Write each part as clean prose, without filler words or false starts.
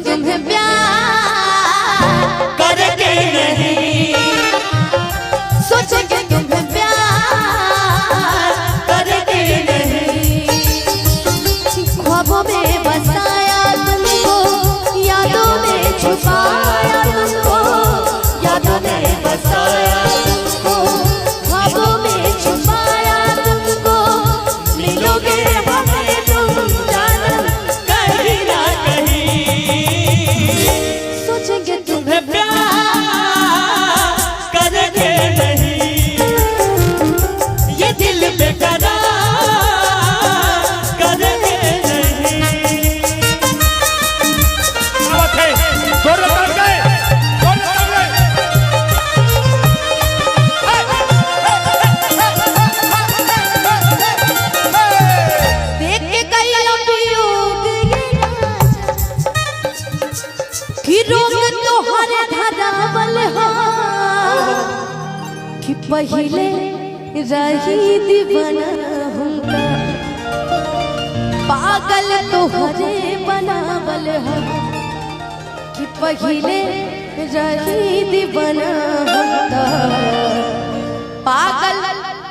तुम्हें प्यार करके नहीं, सोचेंगे तुम्हें प्यार करके नहीं। ख्वाबों में बसाया तुमको, यादों में छुपाया तुमको, यादों में बसाया तुमको, ख्वाबों में छुपाया तुमको। मिलोगे हमें तुम जानम कहीं ना कहीं, सोचेंगे तुम्हें प्यार करके नहीं, ये दिल बेकरार करके नहीं। देख के कई अभियोग ये कि रोग तोहर धरावल हो, कि पहिले रही दीवाना हमका, पागल तोहरे बनावल हो, कि पहिले रही दीवाना हमका, पागल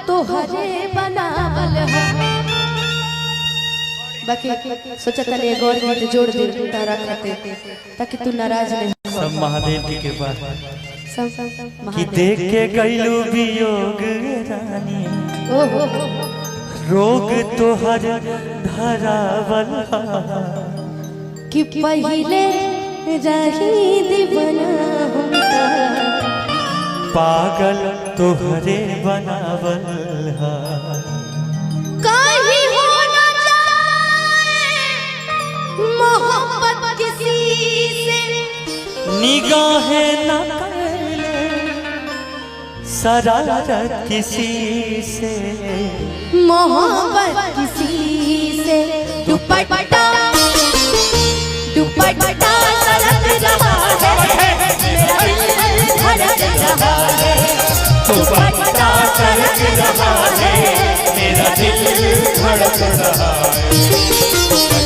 तोहरे बनावल हो। बाकी सोचा था एक और गीत जोड़ दे तारा खाते, ताकि तू नाराज नहीं। सब महादेव की कृपा सब कि देख के गईलू वियोग रानी, रोग तोहर धरावल कि पहिले रही दीवाना हमका, पागल तोहरे बनावल कहीं हो ना जाए मोहब्बत किसी से, निगाहें न करले शरारत किसी से, मोहब्बत किसी से। दुपट्टा दुपट्टा सरक रहा है, मेरा दिल धड़क रहा है, दुपट्टा सरक रहा है, मेरा दिल धड़क रहा है।